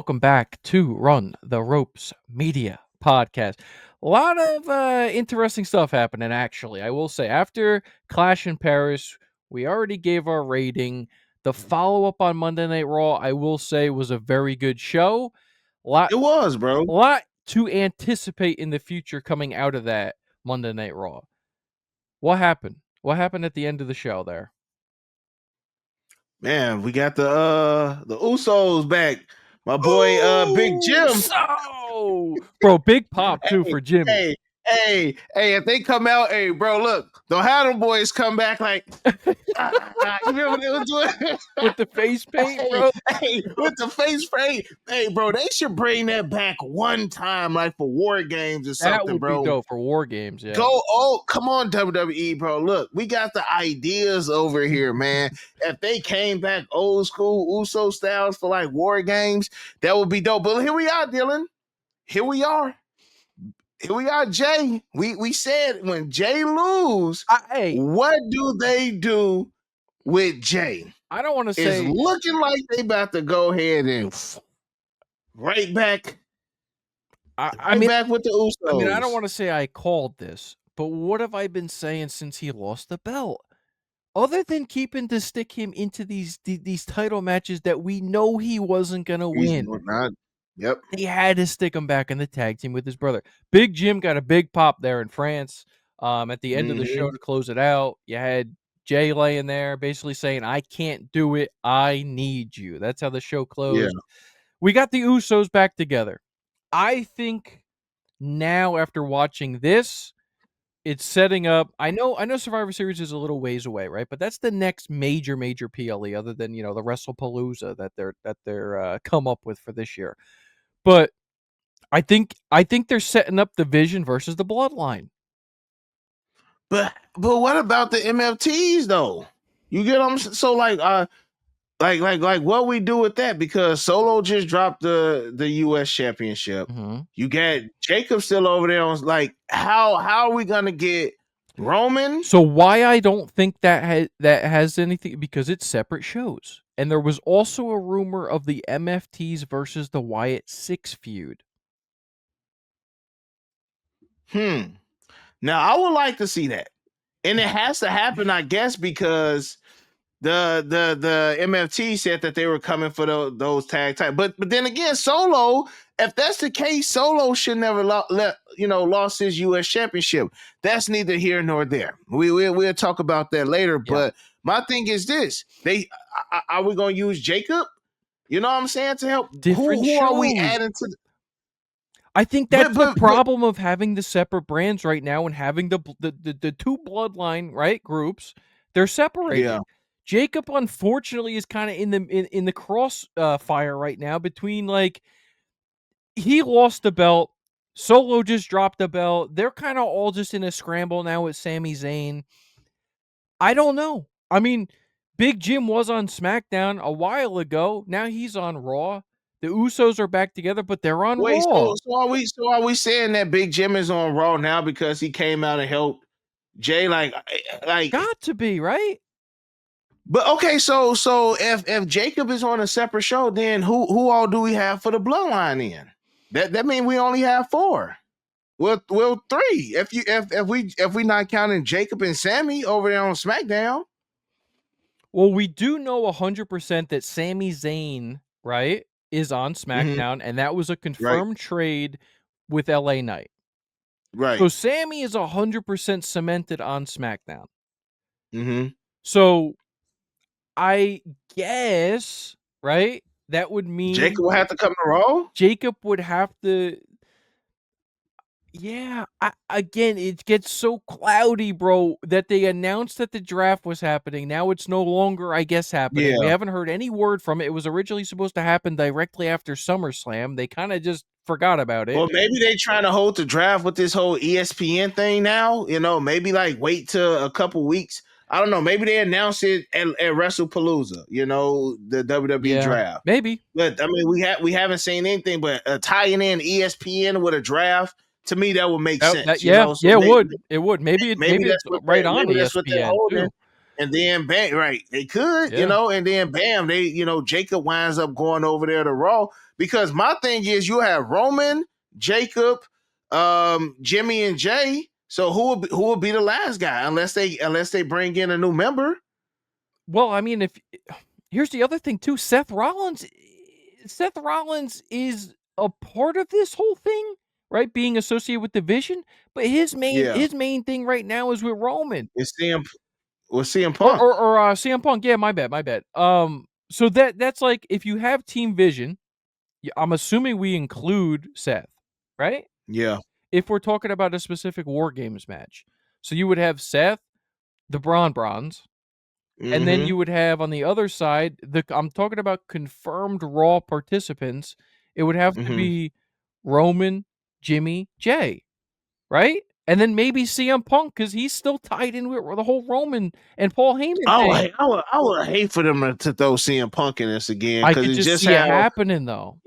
welcome back to Run the Ropes Media Podcast. A lot of interesting stuff happening, actually. I will say, after Clash in Paris, we already gave our rating. The follow-up on Monday Night Raw, I will say, was a very good show. It was, bro. Lot to anticipate in the future coming out of that Monday Night Raw. What happened? What happened at the end of the show there? Man, we got the Usos back. My boy Big Jim. So, bro, big pop too for Jimmy. Hey, if they come out, hey, bro, look, don't have them boys come back like you remember what they were doing? With the face paint, bro. Hey, with the face paint. Hey, bro, they should bring that back one time, like for WarGames or something, That would bro. be dope for WarGames, yeah. Come on, WWE, bro. Look, we got the ideas over here, man. If they came back old school Uso styles for like WarGames, that would be dope. But here we are, Dylan. Here we are, Jay. We said when Jay lose, what do they do with Jay? I don't want to say it's looking like they about to go ahead and right back. I mean, back with the Usos. I mean, I don't want to say I called this, but what have I been saying since he lost the belt? Other than keeping to stick him into these title matches that we know he wasn't gonna win. Yep. They had to stick him back in the tag team with his brother. Big Jim got a big pop there in France. At the end of the show to close it out, you had Jay laying there basically saying, I can't do it. I need you. That's how the show closed. Yeah. We got the Usos back together. I think now after watching this, it's setting up. I know Survivor Series is a little ways away, right? But that's the next major PLE other than, the WrestlePalooza that they're come up with for this year. But I think they're setting up the Vision versus the Bloodline. But what about the MFTs though? You get them so like what we do with that, because Solo just dropped the US championship. Mm-hmm. You got Jacob still over there on how are we gonna get Roman? So why I don't think that has anything, because it's separate shows. And there was also a rumor of the MFTs versus the Wyatt 6 feud. Now I would like to see that. And it has to happen, I guess, because the MFT said that they were coming for those tag time. But then again, Solo, if that's the case, Solo should never lost his US championship. That's neither here nor there. We'll talk about that later. Yeah. But my thing is this: are we going to use Jacob? You know what I'm saying, to help? Who are we adding to? I think that's the problem of having the separate brands right now and having the two bloodline groups. They're separated. Yeah. Jacob, unfortunately, is kind of in the cross fire right now between he lost the belt, Solo just dropped the belt. They're kind of all just in a scramble now with Sami Zayn. I don't know. I mean, Big Jim was on SmackDown a while ago. Now he's on Raw. The Usos are back together, but they're on Raw. So are we saying that Big Jim is on Raw now because he came out and helped Jay? Like got to be, right? But okay, so if Jacob is on a separate show, then who all do we have for the bloodline in? That means we only have 4. Well, 3. If we not counting Jacob and Sami over there on SmackDown. Well, we do know 100% that Sami Zayn, right, is on SmackDown, and that was a confirmed trade with LA Knight. Right. So Sami is 100% cemented on SmackDown. Mm-hmm. So I guess, right, that would mean Jacob will have to come to Raw? Jacob would have to. Yeah, again, it gets so cloudy, bro, that they announced that the draft was happening. Now it's no longer, I guess, happening. Yeah. We haven't heard any word from it. It was originally supposed to happen directly after SummerSlam. They kind of just forgot about it. Well, maybe they trying to hold the draft with this whole ESPN thing now. Maybe wait till a couple weeks. I don't know. Maybe they announced it at WrestlePalooza, the WWE draft. Maybe. But, I mean, we haven't seen anything, but tying in ESPN with a draft, to me, that would make sense. It would. Maybe it's right on ESPN too. And then bam, right? They could, and then bam, they, Jacob winds up going over there to Raw. Because my thing is, you have Roman, Jacob, Jimmy, and Jay. So who will be the last guy unless they bring in a new member? Well, I mean, if here's the other thing too, Seth Rollins is a part of this whole thing, right? Being associated with Division, but Yeah, his main thing right now is with Roman it's CM Punk. or CM Punk. Yeah, my bad. So that's like if you have Team Vision, I'm assuming we include Seth, right? Yeah. If we're talking about a specific War Games match, so you would have Seth, the Bronze. And then Mm-hmm. you would have on the other side, I'm talking about confirmed Raw participants. It would have to Mm-hmm. be Roman, Jimmy, Jay, right? And then maybe CM Punk because he's still tied in with the whole Roman and Paul Heyman thing. I would hate for them to throw CM Punk in this again I because could it's just just see it how. happening though.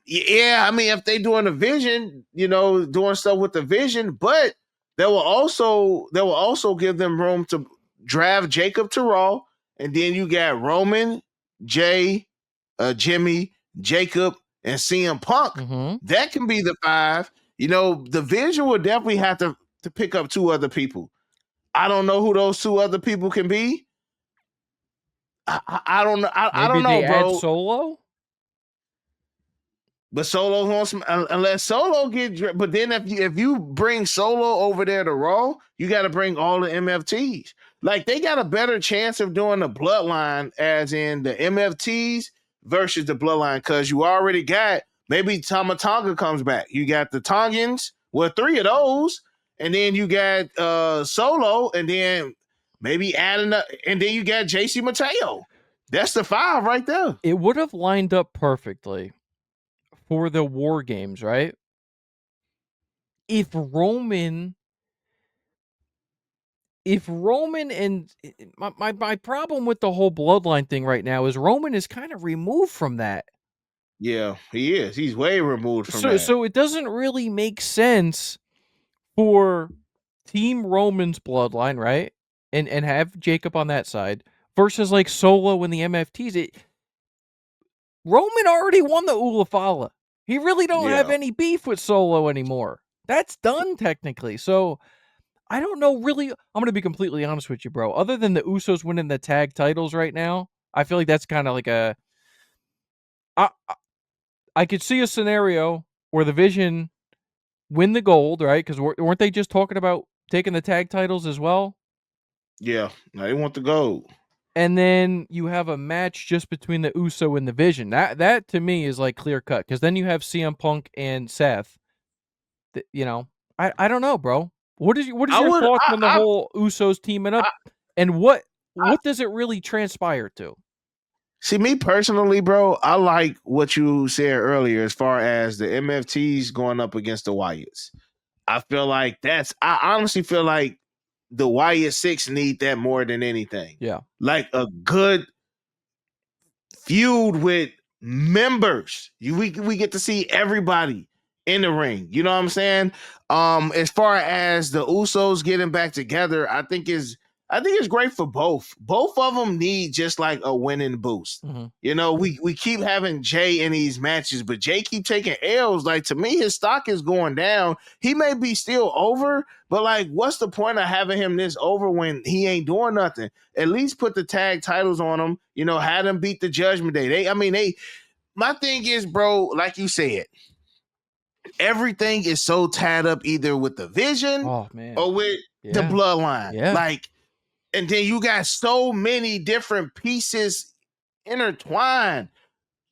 Yeah. I mean, if they doing a vision, doing stuff with the vision, but they will also give them room to draft Jacob to Raw, and then you got Roman, Jay, Jimmy, Jacob, and CM Punk. Mm-hmm. That can be the five. The vision will definitely have to pick up two other people. I don't know who those two other people can be. I don't know. I Maybe don't know, they add bro. Solo. But Solo wants unless Solo get. But then if you bring Solo over there to Raw, you got to bring all the MFTs. Like they got a better chance of doing the Bloodline, as in the MFTs versus the Bloodline, because you already got maybe Tamatonga comes back. You got the Tongans, well, three of those, and then you got Solo, and then maybe adding up, and then you got JC Mateo. That's the five right there. It would have lined up perfectly for the War Games, right? If Roman and my problem with the whole bloodline thing right now is Roman is kind of removed from that. Yeah, he is. He's way removed from that. So it doesn't really make sense for Team Roman's bloodline, right? And have Jacob on that side versus like Solo and the MFTs. Roman already won the Ulafala. He really don't have Yeah. any beef with Solo anymore. That's done technically. So I don't know really. I'm going to be completely honest with you, bro. Other than the Usos winning the tag titles right now, I feel like that's kind of like I, I could see a scenario where the Vision win the gold, right? Because weren't they just talking about taking the tag titles as well? Yeah. Now they want the gold. And then you have a match just between the Uso and the Vision. That to me is like clear cut because then you have CM Punk and Seth. I don't know, bro. What is I your would thoughts on the whole Usos teaming up, I, and I what does it really transpire to? see me personally, bro. I like what you said earlier as far as the MFTs going up against the Wyatts. I honestly feel like the Wyatt Six need that more than anything. Yeah. Like a good feud with members. We get to see everybody in the ring. You know what I'm saying? As far as the Usos getting back together, I think it's great for both. Both of them need just like a winning boost. Mm-hmm. We keep having Jay in these matches, but Jay keep taking L's. Like to me, his stock is going down. He may be still over, but like, what's the point of having him this over when he ain't doing nothing? At least put the tag titles on him. Had him beat the Judgment Day. My thing is, bro, like you said, everything is so tied up either with the Vision Oh man. or with the Yeah. Bloodline. Yeah. Like, and then you got so many different pieces intertwined.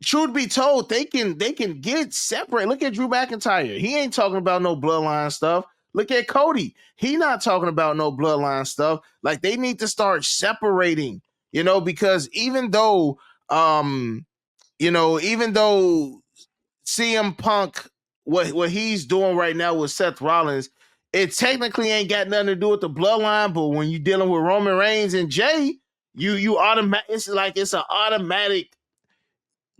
Truth be told, they can get separate. Look at Drew McIntyre. He ain't talking about no bloodline stuff. Look at Cody. He not talking about no bloodline stuff. Like they need to start separating, because even though CM Punk, what he's doing right now with Seth Rollins, it technically ain't got nothing to do with the bloodline. But when you're dealing with Roman Reigns and Jay, you automatic. It's like it's an automatic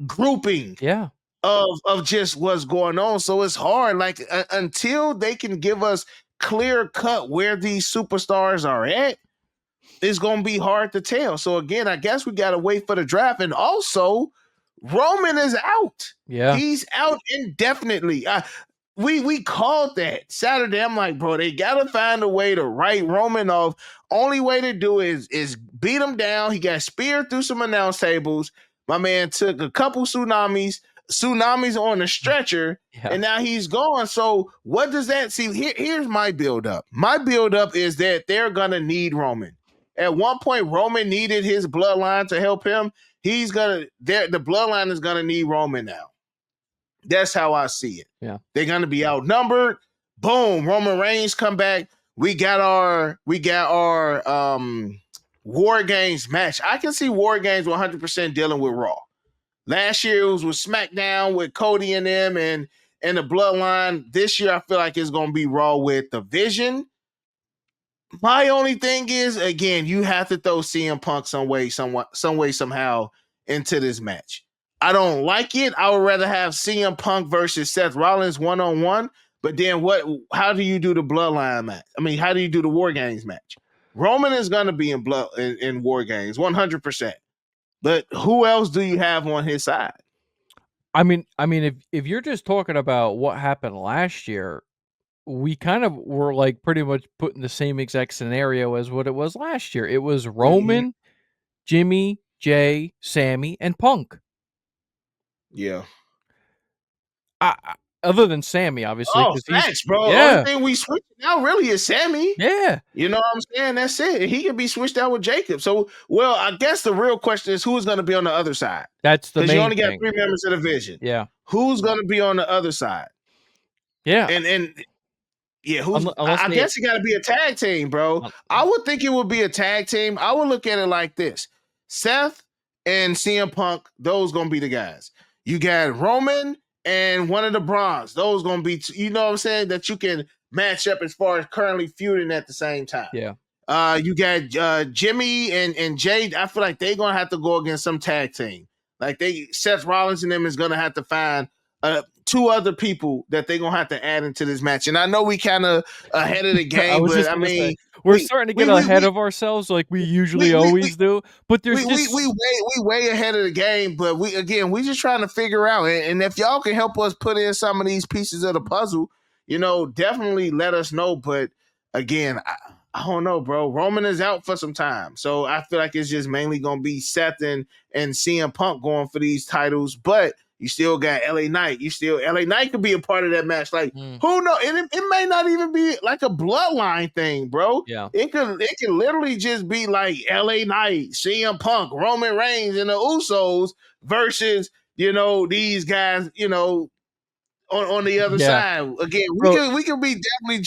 grouping Yeah. of just what's going on. So it's hard. Like until they can give us clear cut where these superstars are at, it's gonna be hard to tell. So again, I guess we gotta wait for the draft. And also, Roman is out. Yeah. He's out indefinitely. We called that Saturday. I'm like, bro, they gotta find a way to write Roman off. Only way to do it is beat him down. He got speared through some announce tables. My man took a couple tsunamis on the stretcher, Yeah. and now he's gone. So what does that see? Here's my build up. My build up is that they're gonna need Roman. At one point, Roman needed his bloodline to help him. The bloodline is gonna need Roman now. That's how I see it. Yeah. They're gonna be outnumbered. Boom, Roman Reigns come back. We got our War Games match. I can see War Games 100% dealing with Raw. Last year it was with SmackDown with Cody and them and the Bloodline. This year I feel like it's gonna be Raw with the Vision. My only thing is, again, you have to throw CM Punk some way, somehow into this match. I don't like it. I would rather have CM Punk versus Seth Rollins one-on-one. But then how do you do the Bloodline match? I mean, how do you do the War Games match? Roman is going to be in War Games 100%. But who else do you have on his side? I mean, if you're just talking about what happened last year, we kind of were like pretty much put in the same exact scenario as what it was last year. It was Roman, Jimmy, Jay, Sammy, and Punk. Yeah. Other than Sammy, obviously. Oh, facts, bro. Yeah. Only thing we switch now really is Sammy. Yeah. You know what I'm saying? That's it. He can be switched out with Jacob. So, well, I guess the real question is who's going to be on the other side? That's the main Because you only got thing. 3 members of the Vision. Yeah. Who's going to be on the other side? Yeah. And yeah, I guess it got to be a tag team, bro. I would think it would be a tag team. I would look at it like this. Seth and CM Punk, those going to be the guys. You got Roman and one of the Bronze. Those going to be, you know what I'm saying, that you can match up as far as currently feuding at the same time. Yeah. You got Jimmy and Jay. I feel like they're going to have to go against some tag team. Like Seth Rollins and them is going to have to find 2 other people that they're gonna have to add into this match. And I know we kind of ahead of the game, but we're starting to get ahead of ourselves like we usually always do. But there's we way ahead of the game, but we just trying to figure out. And if y'all can help us put in some of these pieces of the puzzle, definitely let us know. But again, I don't know, bro. Roman is out for some time. So I feel like it's just mainly gonna be Seth and CM Punk going for these titles, but you still got LA Knight. LA Knight could be a part of that match. Like, who knows? It may not even be like a bloodline thing, bro. Yeah. It could literally just be like LA Knight, CM Punk, Roman Reigns, and the Usos versus, these guys, on the other side. Again, we can be definitely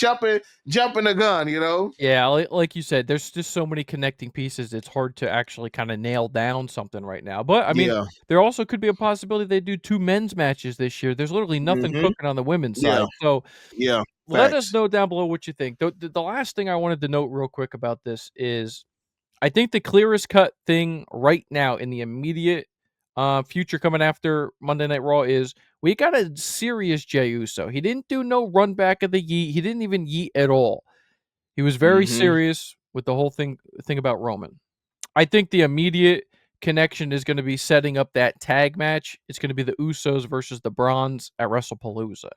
jumping the gun, Yeah, like you said, there's just so many connecting pieces. It's hard to actually kind of nail down something right now. But I mean, there also could be a possibility they do 2 men's matches this year. There's literally nothing cooking on the women's side. So let us know down below what you think. The last thing I wanted to note real quick about this is I think the clearest cut thing right now in the immediate future coming after Monday Night Raw is we got a serious Jey Uso. He didn't do no run back of the yeet. He didn't even yeet at all. He was very serious with the whole thing about Roman. I think the immediate connection is going to be setting up that tag match. It's going to be the Usos versus the Bronze at WrestlePalooza.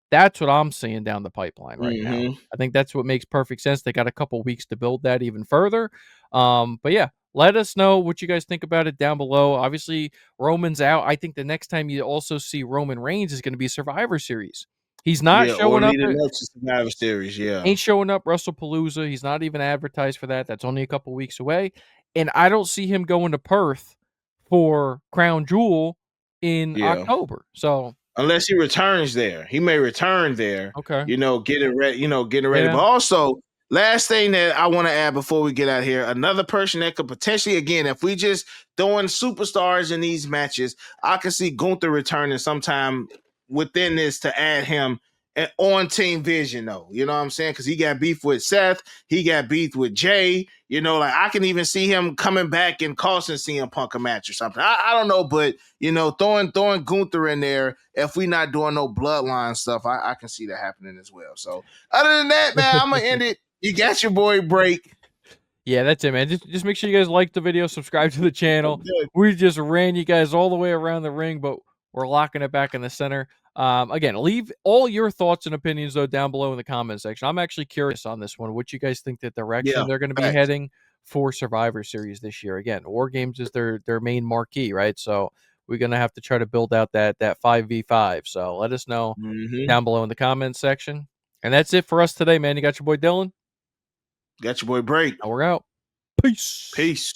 That's what I'm seeing down the pipeline right now. I think that's what makes perfect sense. They got a couple weeks to build that even further. But yeah, let us know what you guys think about it down below. Obviously, Roman's out. I think the next time you also see Roman Reigns is going to be Survivor Series. He's not showing up. Survivor Series, ain't showing up WrestlePalooza. He's not even advertised for that. That's only a couple weeks away. And I don't see him going to Perth for Crown Jewel in October. So unless he returns there, he may return there. Okay. Getting ready. Yeah. But also, last thing that I want to add before we get out here, another person that could potentially, again, if we just throwing superstars in these matches, I can see Gunther returning sometime within this to add him on Team Vision, though. You know what I'm saying? Because he got beef with Seth. He got beef with Jay. Like I can even see him coming back and costing CM Punk a match or something. I don't know, but, throwing Gunther in there, if we not doing no bloodline stuff, I can see that happening as well. So other than that, man, I'm going to end it. You got your boy Break. Yeah, that's it, man. Just make sure you guys like the video, subscribe to the channel. Okay. We just ran you guys all the way around the ring, but we're locking it back in the center. Again, leave all your thoughts and opinions though down below in the comment section. I'm actually curious on this one. What you guys think the Yeah, direction they're going to be facts. heading for Survivor Series this year? Again, WarGames is their main marquee, right? So we're going to have to try to build out that 5v5. So let us know Mm-hmm. down below in the comments section. And that's it for us today, man. You got your boy Dylan. Got your boy Break. And we're out. Peace. Peace.